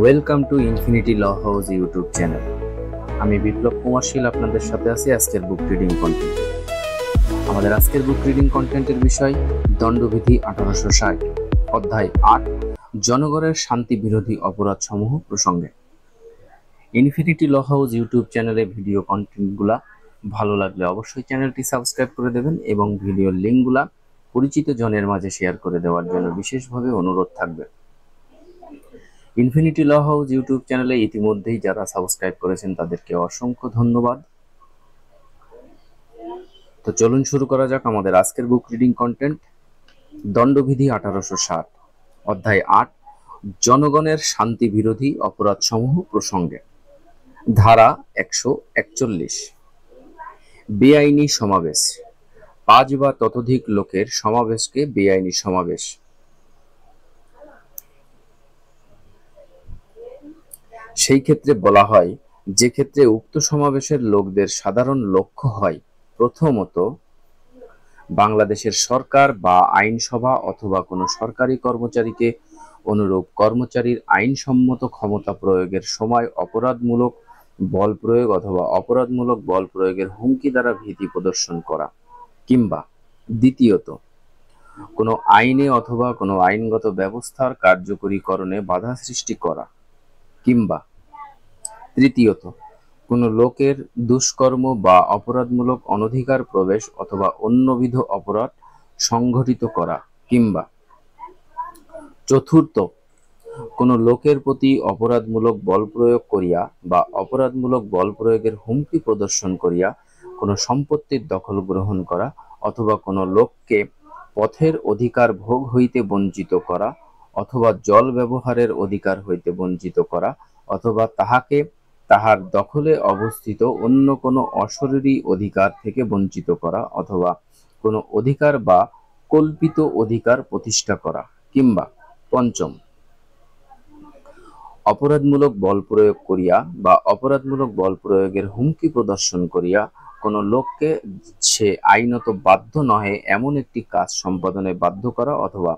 Welcome to infinity law house YouTube channel. আমি বিপ্লব কুমার শীল আপনাদের সাথে আছি আজকের বুক রিডিং কন্টেন্ট। আমাদের আজকের বুক রিডিং কন্টেন্টের বিষয় দণ্ডবিধি 1860, অধ্যায় 8, জনগণের শান্তি বিরোধী অপরাধ সমূহ প্রসঙ্গে। ইনফিনিটি ল হাউস ইউটিউব চ্যানেলে ভিডিও কন্টেন্টগুলা ভালো লাগলে অবশ্যই চ্যানেলটি সাবস্ক্রাইব করে দেবেন এবং ভিডিওর লিঙ্কগুলা পরিচিত জনের মাঝে শেয়ার করে দেওয়ার জন্য বিশেষভাবে অনুরোধ থাকবে। ইনফিনিটি ল হাউস ইউটিউব চ্যানেলে ইতিমধ্যেই যারা সাবস্ক্রাইব করেছেন তাদেরকে অসংখ্য ধন্যবাদ। তো চলুন শুরু করা যাক আমাদের আজকের বুক রিডিং কন্টেন্ট দণ্ডবিধি 1860, অধ্যায় 8, জনগণের শান্তি বিরোধী অপরাধ সমূহ প্রসঙ্গে। ধারা 141, বেআইনি সমাবেশ। 5 বা ততোধিক লোকের সমাবেশকে বেআইনি সমাবেশ। সেই ক্ষেত্রে বলা হয় যে ক্ষেত্রে উক্ত সমাবেশের লোকদের সাধারণ লক্ষ্য হয় প্রথমত বাংলাদেশের সরকার বা আইনসভা অথবা কোনো সরকারি কর্মচারীকে অনুরূপ কর্মচারীর আইনসম্মত ক্ষমতা প্রয়োগের সময় অপরাধমূলক বল প্রয়োগ অথবা অপরাধমূলক বল প্রয়োগের হুমকি দ্বারা ভীতি প্রদর্শন করা, কিংবা দ্বিতীয়ত কোনো আইনে অথবা কোনো আইনগত ব্যবস্থার কার্যকরীকরণে বাধা সৃষ্টি করা, কিংবা তৃতীয়ত কোনো লোকের দুষ্কর্ম বা অপরাধমূলক অনধিকার প্রবেশ অথবা অন্যবিধ অপরাধ সংঘটিত করা, কিংবা চতুর্থ কোনো লোকের প্রতি অপরাধমূলক বল প্রয়োগ করিয়া বা অপরাধমূলক বল প্রয়োগের হুমকি প্রদর্শন করিয়া কোনো সম্পত্তির দখল গ্রহণ করা অথবা কোনো লোককে পথের অধিকার ভোগ হইতে বঞ্চিত করা অথবা জল ব্যবহারের অধিকার হইতে বঞ্চিত করা অথবা তাহাকে তাহার দখলে অবস্থিত অন্য কোনো অশরীরী অধিকার থেকে বঞ্চিত করা অথবা কোনো অধিকার বা কল্পিত অধিকার প্রতিষ্ঠা করা, কিংবা পঞ্চম অপরাধমূলক বল প্রয়োগ করিয়া বা অপরাধমূলক বল প্রয়োগের হুমকি প্রদর্শন করিয়া কোনো লোককে সে আইনত বাধ্য নহে এমন একটি কাজ সম্পাদনে বাধ্য করা অথবা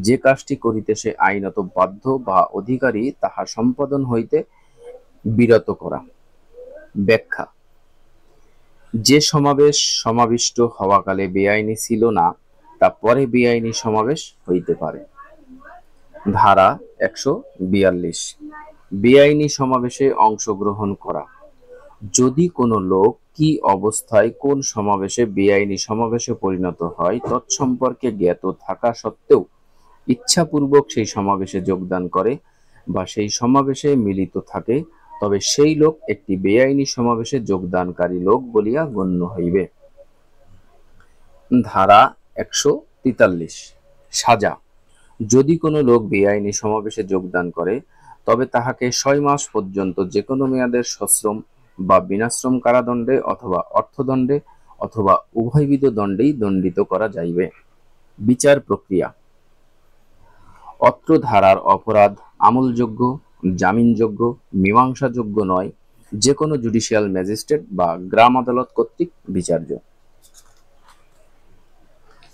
যে কাজটি করিতে সে আইনত বাধ্য বা অধিকারী তাহা সম্পাদন হইতে বিরত করা। ব্যাখ্যা: যে সমাবেশ সমাবিষ্ট হওয়াকালে বেআইনি ছিল না তা পরে বেআইনি সমাবেশ হইতে পারে। ধারা 142, বেআইনি সমাবেশে অংশগ্রহণ করা। যদি কোনো লোক কি অবস্থায় কোন সমাবেশে বেআইনি সমাবেশে পরিণত হয় তৎসম্পর্কে জ্ঞাত থাকা সত্ত্বেও ইচ্ছাপূর্বক সেই সমাবেশে যোগদান করে বা সেই সমাবেশে মিলিত থাকে তবে সেই লোক একটি বেআইনি সমাবেশে যোগদানকারী লোক বলিয়া গণ্য হইবে। ধারা 143, সাজা। যদি কোনো লোক বেআইনি সমাবেশে যোগদান করে তবে তাহাকে 6 মাস পর্যন্ত যে কোনো মেয়াদের সশ্রম বা বিনাশ্রম কারাদণ্ডে অথবা অর্থদণ্ডে অথবা উভয়বিধ দণ্ডেই দণ্ডিত করা যাইবে। বিচার প্রক্রিয়া: অত্র ধারার অপরাধ আমলযোগ্য, জামিনযোগ্য, মীমাংসাযোগ্য নয়, যে কোনো জুডিশিয়াল ম্যাজিস্ট্রেট বা গ্রাম আদালত কর্তৃক বিচার্য।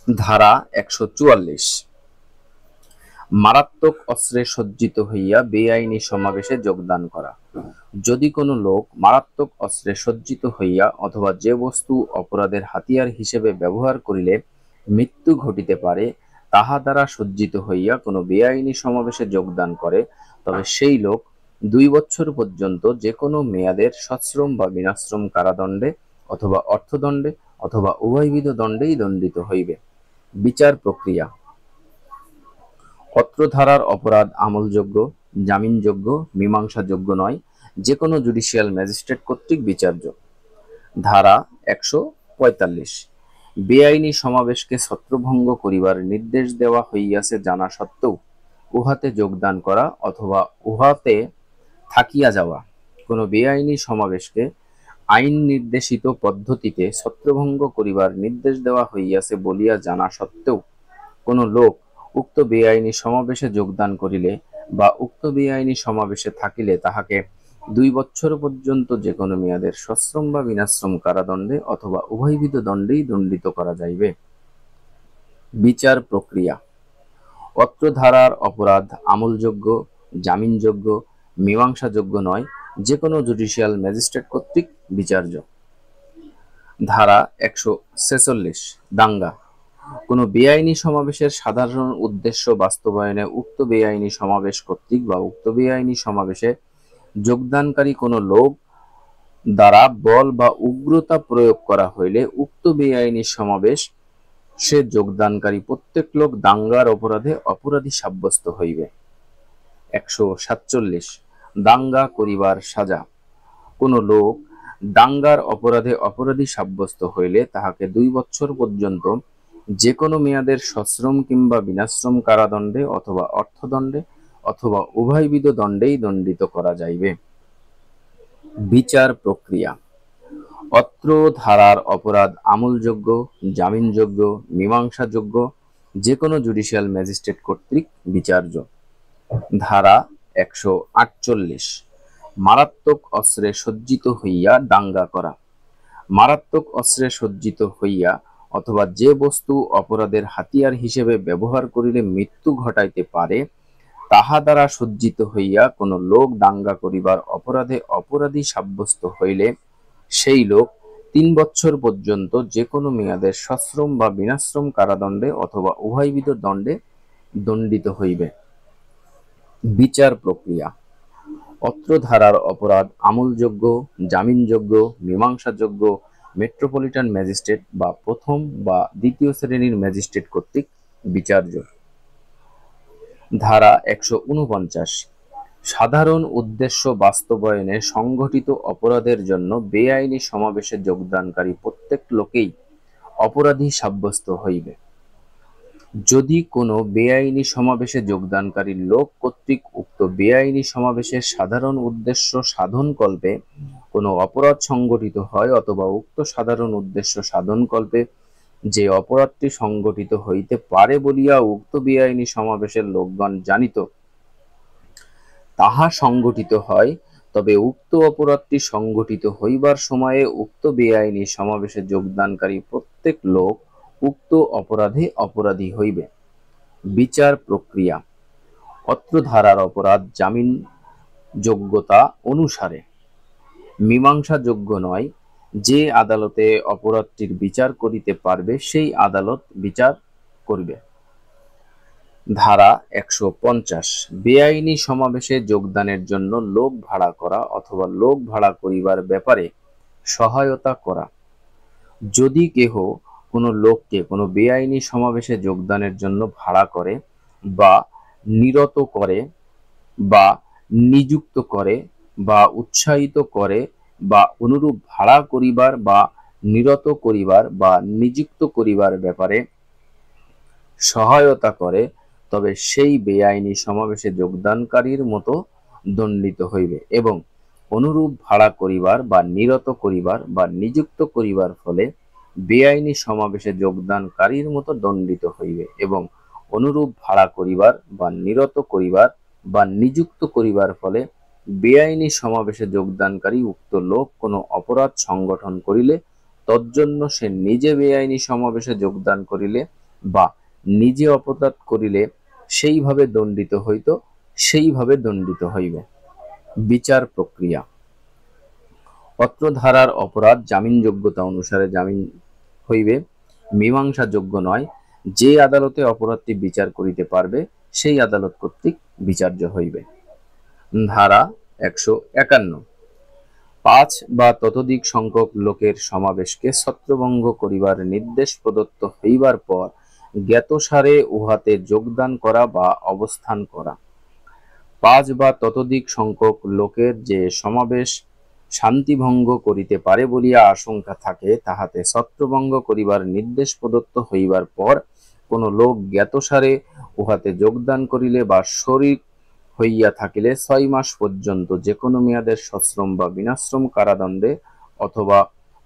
ধারা 144, মারাত্মক অস্ত্রে সজ্জিত হইয়া বেআইনি সমাবেশে যোগদান করা। যদি কোনো লোক মারাত্মক অস্ত্রে সজ্জিত হইয়া অথবা যে বস্তু অপরাধের হাতিয়ার হিসেবে ব্যবহার করিলে মৃত্যু ঘটিতে পারে তাহা দ্বারা সজ্জিত হইয়া কোনো বেআইনি সমাবেশে যোগদান করে তবে সেই লোক 2 বছর পর্যন্ত যে কোনো মেয়াদের সশ্রম বা বিনাশ্রম কারাদণ্ডে অথবা অর্থদণ্ডে অথবা উভয়বিধ দণ্ডেই দণ্ডিত হইবে। বিচার প্রক্রিয়া: অত্র ধারার অপরাধ আমলযোগ্য, জামিনযোগ্য, মীমাংসাযোগ্য নয়, যে কোনো জুডিশিয়াল ম্যাজিস্ট্রেট কর্তৃক বিচার্য। ধারা 145, বেআইনি সমাবেশকে ছত্রভঙ্গ করিবার নির্দেশ দেওয়া হইয়াছে জানা সত্ত্বেও উহাতে যোগদান করা অথবা উহাতে থাকিয়া যাওয়া। কোনো বেআইনি সমাবেশকে আইন নির্দেশিত পদ্ধতিতে ছত্রভঙ্গ করিবার নির্দেশ দেওয়া হইয়াছে বলিয়া জানা সত্ত্বেও কোনো লোক উক্ত বেআইনি সমাবেশে যোগদান করিলে বা উক্ত বেআইনি সমাবেশে থাকিলে তাহাকে 2 বছর পর্যন্ত যে কোনো মেয়াদের সশ্রম বা বিনাশ্রম কারাদণ্ডে অথবা উভয়বিধ দণ্ডেই দণ্ডিত করা যাইবে। বিচার প্রক্রিয়া: অত্র ধারার অপরাধ আমলযোগ্য, জামিনযোগ্য, মীমাংসাযোগ্য নয়, যে কোনো জুডিশিয়াল ম্যাজিস্ট্রেট কর্তৃক বিচার্য। ধারা 146 দাঙ্গা। কোনো বেআইনি সমাবেশের সাধারণ উদ্দেশ্য বাস্তবায়নে উক্ত বেআইনি সমাবেশ কর্তৃক বা উক্ত বেআইনি সমাবেশে যোগদানকারী কোনো লোক দ্বারা বল বা উগ্রতা প্রয়োগ করা হইলে উক্ত বেআইনি সমাবেশ সে যোগদানকারী প্রত্যেক লোক দাঙ্গার অপরাধে অপরাধী সাব্যস্ত হইবে। 147 দাঙ্গা করিবার সাজা। কোন লোক দাঙ্গার অপরাধে অপরাধী সাব্যস্ত হইলে তাহাকে 2 বৎসর পর্যন্ত যে কোনো মেয়াদের সশ্রম কিংবা বিনাশ্রম কারাদণ্ডে অথবা অর্থদণ্ডে অথবা উভয়বিধ দণ্ডেই দণ্ডিত করা যাইবে। বিচার প্রক্রিয়া। অত্র ধারার অপরাধ আমলযোগ্য, জামিনযোগ্য, মীমাংসাযোগ্য, যে কোনো জুডিশিয়াল ম্যাজিস্ট্রেট কর্তৃক বিচার্য। ধারা 148 মারাত্মক অস্ত্রে সজ্জিত হইয়া দাঙ্গা করা। মারাত্মক অস্ত্রে সজ্জিত হইয়া অথবা যে বস্তু অপরাধের হাতিয়ার হিসেবে ব্যবহার করিলে মৃত্যু ঘটাইতে পারে তাহা দ্বারা সজ্জিত হইয়া কোনো লোক দাঙ্গা করিবার অপরাধে অপরাধী সাব্যস্ত হইলে সেই লোক 3 বৎসর পর্যন্ত যে কোনো মেয়াদের সশ্রম বা বিনাশ্রম কারাদণ্ডে অথবা উভয়বিধ দণ্ডে দণ্ডিত হইবে। বিচার প্রক্রিয়া। অত্র ধারার অপরাধ আমলযোগ্য, জামিনযোগ্য, মীমাংসাযোগ্য, মেট্রোপলিটন ম্যাজিস্ট্রেট বা প্রথম বা দ্বিতীয় শ্রেণীর ম্যাজিস্ট্রেট কর্তৃক বিচার্য। ধারা 149 সাধারণ উদ্দেশ্য বাস্তবায়নে সংঘটিত অপরাধের জন্য বেআইনি সমাবেশে যোগদানকারী প্রত্যেক লোকেই অপরাধী সাব্যস্ত হইবে। যদি কোনো বেআইনি সমাবেশে যোগদানকারী লোক কর্তৃক উক্ত বেআইনি সমাবেশের সাধারণ উদ্দেশ্য সাধনকল্পে কোনো অপরাধ সংঘটিত হয় অথবা উক্ত সাধারণ উদ্দেশ্য সাধনকল্পে যে অপরাধটি সংঘটিত হইতে পারে বলিয়া উক্ত বেআইনি সমাবেশের লোকগণ জানিত তাহা সংঘটিত হয়, তবে উক্ত অপরাধটি সংঘটিত হইবার সময়ে উক্ত বেআইনি সমাবেশে যোগদানকারী প্রত্যেক লোক উক্ত অপরাধে অপরাধী হইবে। বিচার প্রক্রিয়া। অত্র ধারার অপরাধ জামিন যোগ্যতা অনুসারে মীমাংসাযোগ্য নয়, যে আদালতে অপরাধটির বিচার করিতে পারবে সেই আদালত বিচার করিবে। ধারা 150 বেআইনি সমাবেশে যোগদানের জন্য লোক ভাড়া করা অথবা লোক ভাড়া করিবার ব্যাপারে সহায়তা করা। যদি কেহ কোনো লোককে কোনো বেআইনি সমাবেশে যোগদানের জন্য ভাড়া করে বা নিরত করে বা নিযুক্ত করে বা উৎসাহিত করে বা অনুরূপ ভাড়া করিবার বা নিরত করিবার বা নিযুক্ত করিবার ব্যাপারে সহায়তা করে, তবে সেই বেআইনি সমাবেশে যোগদানকারীর মতো দণ্ডিত হইবে এবং অনুরূপ ভাড়া করিবার বা নিরত করিবার বা নিযুক্ত করিবার ফলে বেআইনি সমাবেশে যোগদানকারীর মতো দণ্ডিত হইবে এবং অনুরূপ ভাড়া করিবার বা নিরত করিবার বা নিযুক্ত করিবার ফলে বেআইনি সমাবেশে যোগদানকারী উক্ত লোক কোনো অপরাধ সংগঠন করিলে তজ্জন্য সে নিজে বেআইনি সমাবেশে যোগদান করিলে বা নিজে অপরাধ করিলে সেইভাবে দণ্ডিত হইত সেইভাবে দণ্ডিত হইবে। বিচার প্রক্রিয়া। অত্র ধারার অপরাধ জামিনযোগ্যতা অনুসারে জামিন হইবে, মীমাংসাযোগ্য নয়, যে আদালতে অপরাধটি বিচার করিতে পারবে সেই আদালত কর্তৃক বিচার্য হইবে। ধারা 151 5 বা ততোধিক সংখ্যক লোকের সমাবেশকে ছত্রভঙ্গ করিবার নির্দেশ প্রদত্ত হইবার পর জ্ঞাতসারে উহাতে যোগদান করা বা অবস্থান করা। 5 বা ততোধিক সংখ্যক লোকের যে সমাবেশ শান্তিভঙ্গ করিতে পারে বলিয়া আশঙ্কা থাকে তাহাতে ছত্রভঙ্গ করিবার নির্দেশ প্রদত্ত হইবার পর কোন লোক জ্ঞাতসারে উহাতে যোগদান করিলে বা শরীর হইয়া থাকিলে 6 মাস পর্যন্ত যে কোনো মেয়াদের সশ্রম বা বিনাশ্রম কারাদণ্ডে অথবা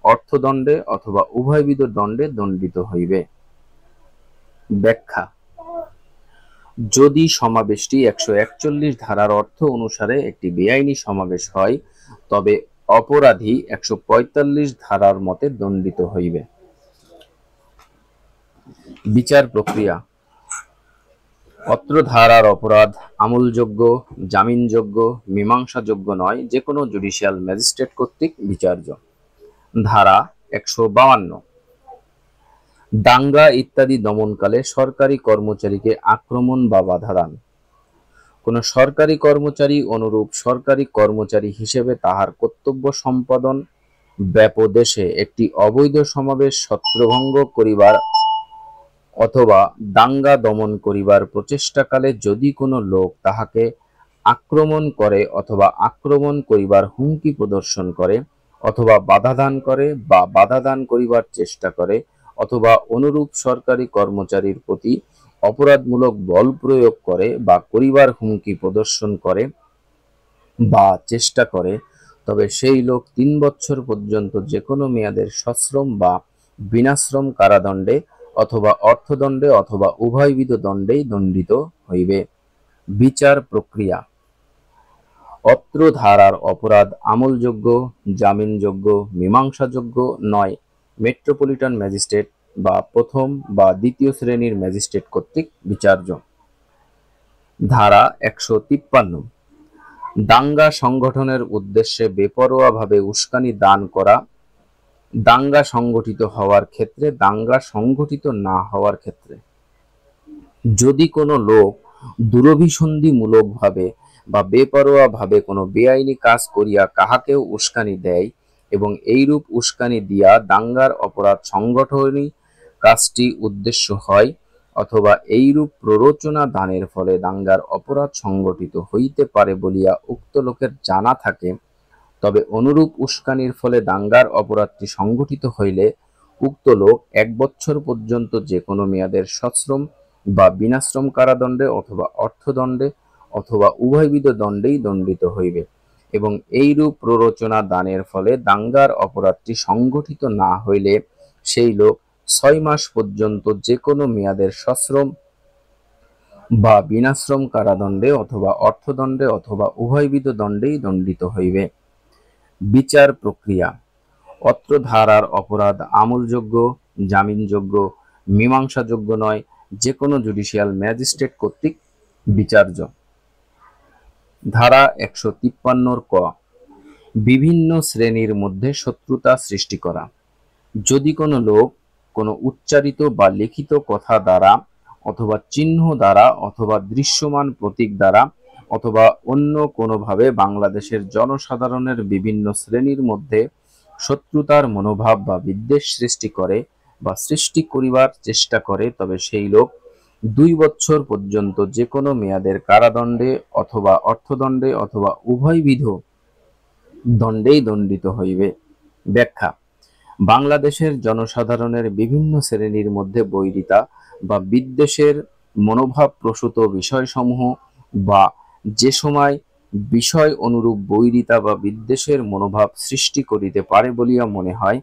অর্থদণ্ডে অথবা উভয়বিধ দণ্ডে দণ্ডিত হইবে। ব্যাখ্যা। যদি সমাবেশটি 141 ধারার অর্থ অনুসারে একটি বেআইনি সমাবেশ হয় তবে অপরাধী 145 ধারার মতে দণ্ডিত হইবে। বিচার প্রক্রিয়া। অত্র ধারার অপরাধ আমলযোগ্য, জামিনযোগ্য, মীমাংসাযোগ্য নয়, যে কোনো জুডিশিয়াল ম্যাজিস্ট্রেট কর্তৃক বিচার্য। ধারা 152, দাঙ্গা ইত্যাদি দমনকালে সরকারি কর্মচারীকে আক্রমণ বা বাধা দান। কোন সরকারি কর্মচারী অনুরূপ সরকারি কর্মচারী হিসেবে তাহার কর্তব্য সম্পাদন ব্যাপদেশে একটি অবৈধ সমাবেশ ছত্রভঙ্গ করিবার অথবা দাঙ্গা দমন করিবার প্রচেষ্টাকালে যদি কোনো লোক তাহাকে আক্রমণ করে অথবা আক্রমণ করিবার হুমকি প্রদর্শন করে অথবা বাধা দান করে বা বাধা দান করিবার চেষ্টা করে অথবা অনুরূপ সরকারি কর্মচারীর প্রতি অপরাধমূলক বল প্রয়োগ করে বা করিবার হুমকি প্রদর্শন করে বা চেষ্টা করে, তবে সেই লোক 3 বছর পর্যন্ত যে কোনো মেয়াদের সশ্রম বা বিনাশ্রম কারাদণ্ডে অথবা অর্থদণ্ডে অথবা উভয়বিধ দণ্ডেই দণ্ডিত হইবে। বিচার প্রক্রিয়া। অত্র ধারার অপরাধ আমলযোগ্য, জামিনযোগ্য, মীমাংসাযোগ্য নয়, মেট্রোপলিটন ম্যাজিস্ট্রেট বা প্রথম বা দ্বিতীয় শ্রেণীর ম্যাজিস্ট্রেট কর্তৃক বিচার্য। ধারা 153, দাঙ্গা সংগঠনের উদ্দেশ্যে বেপরোয়াভাবে উস্কানি দান করা, দাঙ্গা সংগঠিত হওয়ার ক্ষেত্রে, দাঙ্গা সংগঠিত না হওয়ার ক্ষেত্রে। যদি কোনো লোক দুরভিসন্ধিমূলকভাবে বা বেপরোয়াভাবে কোনো বেআইনি কাজ করিয়া কাহাকেও উস্কানি দেয় এবং এইরূপ উস্কানি দিয়া দাঙ্গার অপরাধ সংগঠনই কাজটি উদ্দেশ্য হয় অথবা এইরূপ প্ররোচনা দানের ফলে দাঙ্গার অপরাধ সংগঠিত হইতে পারে বলিয়া উক্ত লোকের জানা থাকে, তবে অনুরূপ উস্কানির ফলে দাঙ্গার অপরাধটি সংগঠিত হইলে উক্ত লোক 1 বছর পর্যন্ত যে কোনো মেয়াদের সশ্রম বা বিনাশ্রম কারাদণ্ডে অথবা অর্থদণ্ডে অথবা উভয়বিধ দণ্ডেই দণ্ডিত হইবে এবং এইরূপ প্ররোচনা দানের ফলে দাঙ্গার অপরাধটি সংগঠিত না হইলে সেই লোক 6 মাস পর্যন্ত যে কোনো মেয়াদের সশ্রম বা বিনাশ্রম কারাদণ্ডে অথবা অর্থদণ্ডে অথবা উভয়বিধ দণ্ডেই দণ্ডিত হইবে। বিচার প্রক্রিয়া। অত্র ধারার অপরাধ আমলযোগ্য, জামিনযোগ্য, মীমাংসাযোগ্য নয়, যে কোনো জুডিশিয়াল ম্যাজিস্ট্রেট কর্তৃক বিচার্য। ধারা 153 ক, বিভিন্ন শ্রেণীর মধ্যে শত্রুতা সৃষ্টি করা। যদি কোনো লোক কোনো উচ্চারিত বা লিখিত কথা দ্বারা অথবা চিহ্ন দ্বারা অথবা দৃশ্যমান প্রতীক দ্বারা অথবা অন্য কোনোভাবে বাংলাদেশের জনসাধারণের বিভিন্ন শ্রেণীর মধ্যে শত্রুতার মনোভাব বা বিদ্বেষ সৃষ্টি করে বা সৃষ্টি করিবার চেষ্টা করে, তবে সেই লোক 2 বছর পর্যন্ত যে কোনো মেয়াদের কারাদণ্ডে অথবা অর্থদণ্ডে অথবা উভয়বিধ দণ্ডেই দণ্ডিত হইবে। ব্যাখ্যা। বাংলাদেশের জনসাধারণের বিভিন্ন শ্রেণীর মধ্যে বৈরিতা বা বিদ্বেষের মনোভাব প্রসূত বিষয়সমূহ বা যে সময় বিষয় অনুরূপ বৈরিতা বা বিদ্বেষের মনোভাব সৃষ্টি করিতে পারে বলিয়া মনে হয়,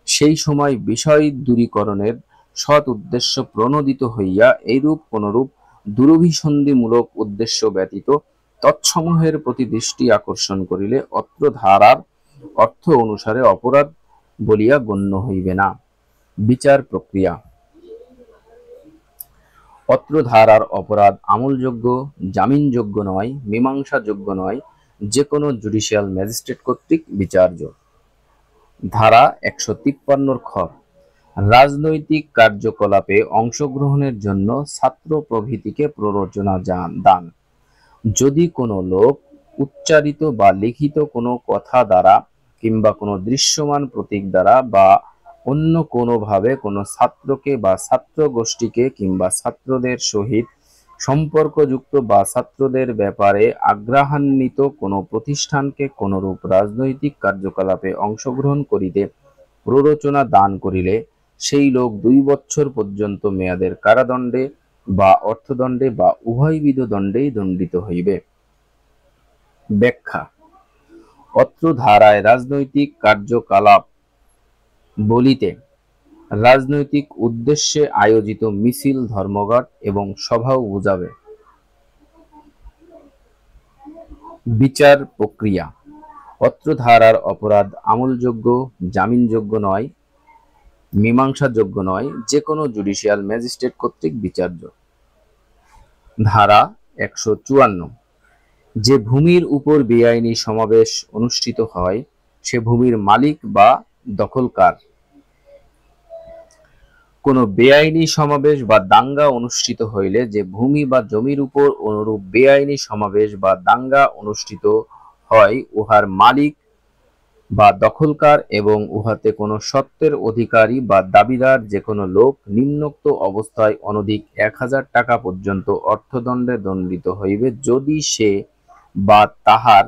সেই সময় বিষয় দূরীকরণের সৎ উদ্দেশ্য প্রণোদিত হইয়া এইরূপ কোনরূপ দুরভিসন্ধিমূলক উদ্দেশ্য ব্যতীত তৎসমূহের প্রতি দৃষ্টি আকর্ষণ করিলে অত্র ধারার অর্থ অনুসারে অপরাধ বলিয়া গণ্য হইবে না। বিচার প্রক্রিয়া। অত্র ধারার অপরাধ আমলযোগ্য, জামিনযোগ্য নয়, মীমাংসাযোগ্য নয়, যে কোনো জুডিশিয়াল ম্যাজিস্ট্রেট কর্তৃক বিচার্য। ধারা 153 খ, রাজনৈতিক কার্যকলাপে অংশগ্রহণের জন্য ছাত্র প্রভৃতিকে প্ররোচনা দান। যদি কোনো লোক উচ্চারিত বা লিখিত কোনো কথা দ্বারা কিংবা কোনো দৃশ্যমান প্রতীক দ্বারা বা অন্য কোনোভাবে কোনো ছাত্রকে বা ছাত্র গোষ্ঠীকে কিংবা ছাত্রদের সহিত সম্পর্কযুক্ত বা ছাত্রদের ব্যাপারে আগ্রহান্বিত কোনো প্রতিষ্ঠানকে কোনরূপ রাজনৈতিক কার্যকলাপে অংশগ্রহণ করিতে প্ররোচনা দান করিলে সেই লোক 2 বছর পর্যন্ত মেয়াদের কারাদণ্ডে বা অর্থদণ্ডে বা উভয়বিধ দণ্ডেই দণ্ডিত হইবে। ব্যাখ্যা। অত্র ধারায় রাজনৈতিক কার্যকলাপ বলিতে রাজনৈতিক উদ্দেশ্যে আয়োজিত মিছিল, ধর্মঘট এবং সভাও বুঝাবে। বিচার প্রক্রিয়া। অত্র ধারার অপরাধ আমলযোগ্য, জামিনযোগ্য নয়, মীমাংসাযোগ্য নয়, যে কোনো জুডিশিয়াল ম্যাজিস্ট্রেট কর্তৃক বিচার্য। ধারা 154, যে ভূমির উপর বেআইনি সমাবেশ অনুষ্ঠিত হয় সে ভূমির মালিক বা দখলকার। কোনো বেআইনি সমাবেশ বা দাঙ্গা অনুষ্ঠিত হইলে যে ভূমি বা জমির উপর অনুরূপ বেআইনি সমাবেশ বা দাঙ্গা অনুষ্ঠিত হয় উহার মালিক বা দখলকার এবং উহাতে কোনো সত্ত্বের অধিকারী বা দাবিদার যে কোনো লোক নিম্নোক্ত অবস্থায় অনধিক 1000 টাকা পর্যন্ত অর্থদণ্ডে দণ্ডিত হইবে, যদি সে বা তাহার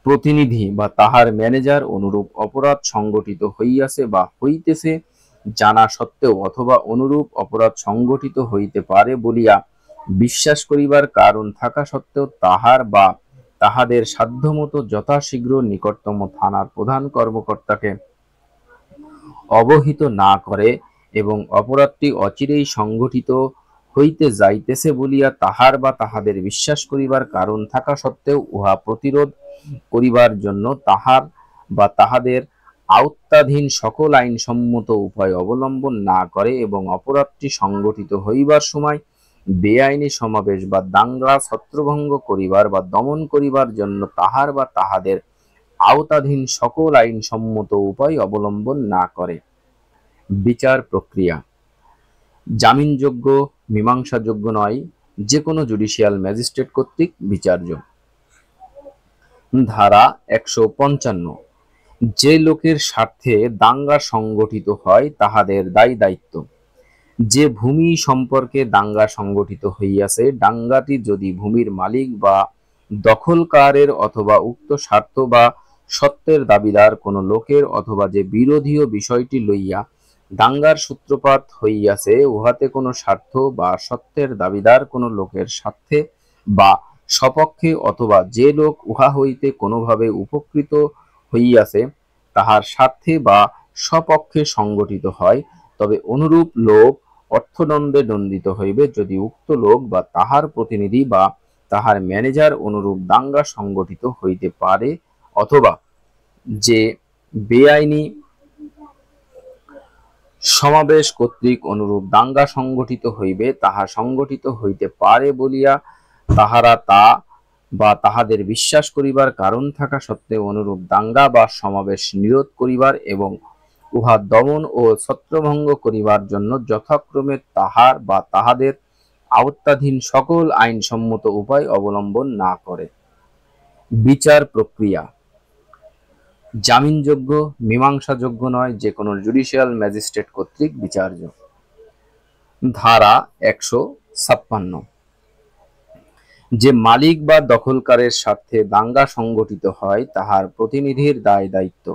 প্রতিনিধি বা তাহার ম্যানেজার অনুরূপ অপরাধ সংগঠিত হইয়াছে বা হইতেছে জানা সত্ত্বেও অথবা অনুরূপ অপরাধ সংগঠিত হইতে পারে বলিয়া বিশ্বাস করিবার কারণ থাকা সত্ত্বেও তাহার বা তাহাদের সাধ্যমতো যথাশীঘ্র নিকটতম থানার প্রধান কর্মকর্তাকে অবহিত না করে এবং অপরাধটি অচিরেই সংগঠিত হইতে যাইতেছে বলিয়া তাহার বা তাহাদের বিশ্বাস করিবার কারণ থাকা সত্ত্বেও উহা প্রতিরোধ করিবার জন্য তাহার বা তাহাদের আওত্তাধীন সকল আইনসম্মত উপায় অবলম্বন না করে এবং অপরাধটি সংগঠিত হইবার সময় বেআইনি সমাবেশ বা দাঙ্গা ছত্রভঙ্গ করিবার বা দমন করিবার জন্য তাহার বা তাহাদের আওতাধীন সকল আইনসম্মত উপায় অবলম্বন না করে। বিচার প্রক্রিয়া জামিনযোগ্য, মীমাংসাযোগ্য নয়, যে কোনো জুডিশিয়াল ম্যাজিস্ট্রেট কর্তৃক বিচার্য। ধারা 155, যে লোকের স্বার্থে দাঙ্গা সংগঠিত হয় তাহাদের দায় দায়িত্ব। যে ভূমি সম্পর্কে দাঙ্গা সংগঠিত হইয়াছে দাঙ্গাটি যদি ভূমির মালিক বা দখলকারের অথবা উক্ত স্বার্থ বা সত্ত্বের দাবিদার কোনো লোকের অথবা যে বিরোধীয় বিষয়টি লইয়া দাঙ্গার সূত্রপাত হইয়াছে উহাতে কোনো স্বার্থ বা সত্ত্বের দাবিদার কোনো লোকের স্বার্থে বা সপক্ষে অথবা যে লোক উহা হইতে কোনোভাবে উপকৃত হইয়াছে তাহার স্বার্থে বা সপক্ষে সংগঠিত হয়, তবে অনুরূপ লোক অর্থদণ্ডে দণ্ডিত হইবে যদি উক্ত লোক বা তাহার প্রতিনিধি বা তাহার ম্যানেজার অনুরূপ দাঙ্গা সংগঠিত হইতে পারে অথবা যে বেআইনি সমাবেশ কর্তৃক অনুরূপ দাঙ্গা সংগঠিত হইবে তাহা সংগঠিত হইতে পারে বলিয়া তাহারা তা বা তাহাদের বিশ্বাস করিবার কারণ থাকা সত্ত্বেও অনুরূপ দাঙ্গা বা সমাবেশ নিরোধ করিবার এবং উহা দমন ও ছত্রভঙ্গ করিবার জন্য যথাক্রমে তাহার বা তাহাদের আওত্তাধীন সকল আইনসম্মত উপায় অবলম্বন না করে। বিচার প্রক্রিয়া জামিনযোগ্য, মীমাংসাযোগ্য নয়, যে কোনো জুডিশিয়াল ম্যাজিস্ট্রেট কর্তৃক বিচার্য। ধারা 156, যে মালিক বা দখলকারের স্বার্থে দাঙ্গা সংগঠিত হয় তাহার প্রতিনিধির দায় দায়িত্ব।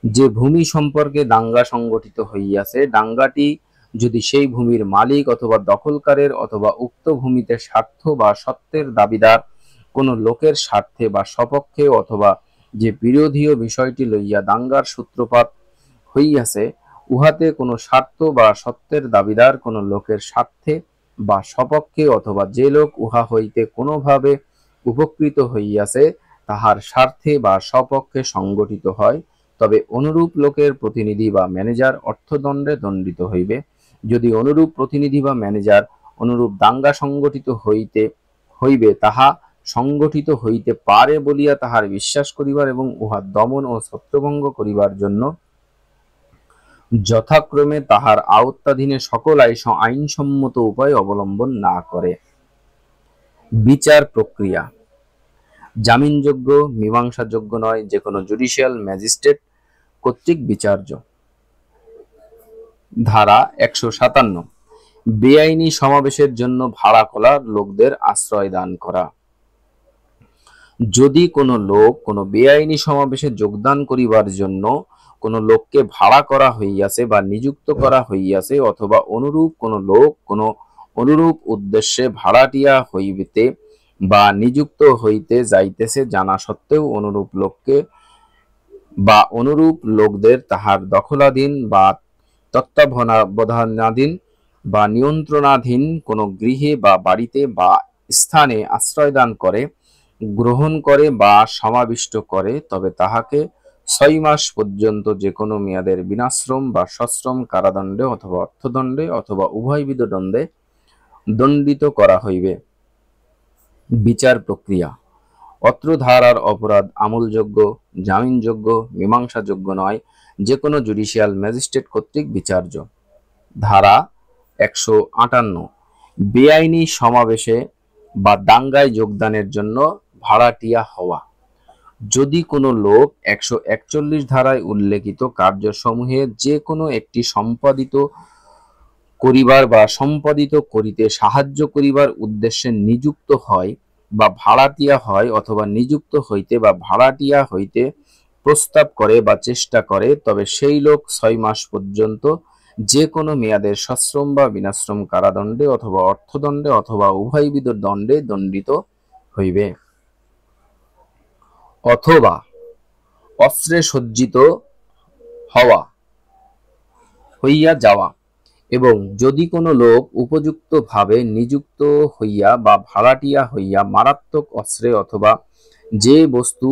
যে ভূমি সম্পর্কে দাঙ্গা সংগঠিত হইয়াছে দাঙ্গাটি যদি সেই ভূমির মালিক অথবা দখলকারের অথবা উক্ত ভূমিতে স্বার্থ বা সত্ত্বের দাবিদার কোনো লোকের স্বার্থে বা সপক্ষে অথবা যে বিরোধীয় বিষয়টি লইয়া দাঙ্গার সূত্রপাত হইয়াছে উহাতে কোনো স্বার্থ বা সত্ত্বের দাবিদার কোনো লোকের স্বার্থে বা সপক্ষে অথবা যে লোক উহা হইতে কোনোভাবে উপকৃত হইয়াছে তাহার স্বার্থে বা সপক্ষে সংগঠিত হয়, তবে অনুরূপ লোকের প্রতিনিধি বা ম্যানেজার অর্থদণ্ডে দণ্ডিত হইবে যদি অনুরূপ প্রতিনিধি বা ম্যানেজার অনুরূপ দাঙ্গা সংগঠিত হইবে তাহা সংগঠিত হইতে পারে বলিয়া তাহার বিশ্বাস করিবার এবং উহা দমন ও ছত্রভঙ্গ করিবার জন্য যথাক্রমে তাহার আওত্তাধীনে সকল আইনসম্মত উপায় অবলম্বন না করে। বিচার প্রক্রিয়া জামিনযোগ্য, মীমাংসাযোগ্য নয়, যে কোনো জুডিশিয়াল ম্যাজিস্ট্রেট কর্তৃক বিচার্য। ধারা 157, বেআইনি সমাবেশের জন্য ভাড়া করা লোকদের আশ্রয় দান করা। যদি কোনো লোক কোনো বেআইনি সমাবেশে যোগদান করিবার জন্য কোনো লোককে ভাড়া করা হইয়াছে বা নিযুক্ত করা হইয়াছে অথবা অনুরূপ কোনো লোক কোনো অনুরূপ উদ্দেশ্যে ভাড়াটিয়া হইতে বা নিযুক্ত হইতে যাইতেছে জানা সত্ত্বেও অনুরূপ লোককে বা অনুরূপ লোকদের তাহার দখলাধীন বা তত্ত্বাবধানাধীন বা নিয়ন্ত্রণাধীন কোনো গৃহে বা বাড়িতে বা স্থানে আশ্রয়দান করে, গ্রহণ করে বা সমাবিষ্ট করে, তবে তাহাকে 6 মাস পর্যন্ত যে কোনো মেয়াদের বিনাশ্রম বা সশ্রম কারাদণ্ডে অথবা অর্থদণ্ডে অথবা উভয়বিধ দণ্ডে দণ্ডিত করা হইবে। বিচার প্রক্রিয়া। অত্র ধারার অপরাধ আমলযোগ্য, জামিনযোগ্য, মীমাংসাযোগ্য নয়, যে কোনো জুডিশিয়াল ম্যাজিস্ট্রেট কর্তৃক বিচার্য। ধারা 158, বেআইনি সমাবেশে বা দাঙ্গায় যোগদানের জন্য ভাড়াটিয়া হওয়া। যদি কোনো লোক 141 ধারায় উল্লেখিত কার্যসমূহে যে কোনো একটি সম্পাদিত করিবার বা সম্পাদিত করিতে সাহায্য করিবার উদ্দেশ্যে নিযুক্ত হয় বা ভাড়াটিয়া হয়, অথবা নিযুক্ত হইতে বা ভাড়াটিয়া হইতে প্রস্তাব করে বা চেষ্টা করে, তবে সেই লোক 6 মাস পর্যন্ত যে কোনো মেয়াদের সশ্রম বা বিনাশ্রম কারাদণ্ডে অথবা অর্থদণ্ডে অথবা উভয়বিধ দণ্ডে দণ্ডিত হইবে। অথবা অস্ত্রে সজ্জিত হওয়া, হইয়া যাওয়া। এবং যদি কোনো লোক উপযুক্তভাবে নিযুক্ত হইয়া বা ভাড়াটিয়া হইয়া মারাত্মক অস্ত্রে অথবা যে বস্তু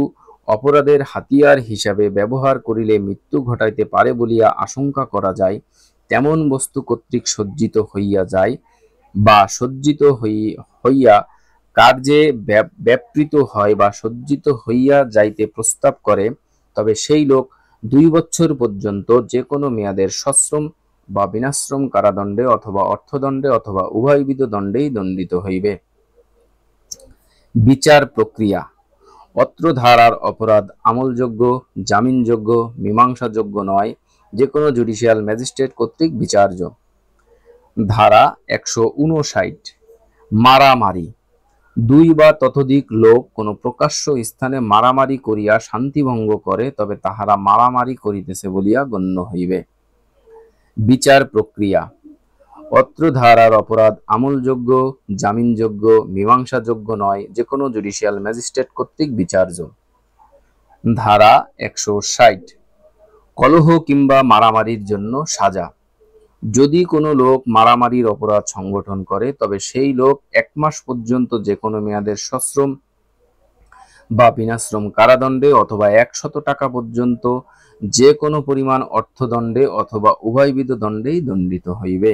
অপরাধের হাতিয়ার হিসাবে ব্যবহার করিলে মৃত্যু ঘটাইতে পারে বলিয়া আশঙ্কা করা যায়, তেমন বস্তু কর্তৃক সজ্জিত হইয়া যায় বা সজ্জিত হইয়া কার্যে ব্যাপৃত হয় বা সজ্জিত হইয়া যাইতে প্রস্তাব করে, তবে সেই লোক 2 বছর পর্যন্ত যে কোনো মেয়াদের সশ্রম বা বিনাশ্রম কারাদণ্ডে অথবা অর্থদণ্ডে অথবা উভয়বিধ দণ্ডেই দণ্ডিত হইবে। বিচার প্রক্রিয়া। অত্র ধারার অপরাধ আমলযোগ্য, জামিনযোগ্য, মীমাংসাযোগ্য নয়, যে কোনো জুডিশিয়াল ম্যাজিস্ট্রেট কর্তৃক বিচার্য। ধারা 159, মারামারি। 2 বা ততোধিক লোক কোনো প্রকাশ্য স্থানে মারামারি করিয়া শান্তিভঙ্গ করে, তবে তাহারা মারামারি করিতেছে বলিয়া গণ্য হইবে। বিচার প্রক্রিয়া। অত্র ধারার অপরাধ আমলযোগ্য, জামিনযোগ্য, মীমাংসাযোগ্য নয়, যে কোনো জুডিশিয়াল ম্যাজিস্ট্রেট কর্তৃক বিচার্য। ধারা 160, কলহ কিংবা মারামারির জন্য সাজা। যদি কোনো লোক মারামারির অপরাধ সংগঠন করে, তবে সেই লোক 1 মাস পর্যন্ত যে কোনো মেয়াদের সশ্রম বা বিনাশ্রম কারাদণ্ডে অথবা 100 টাকা পর্যন্ত যে কোনো পরিমাণ অর্থদণ্ডে অথবা উভয়বিধ দণ্ডেই দণ্ডিত হইবে।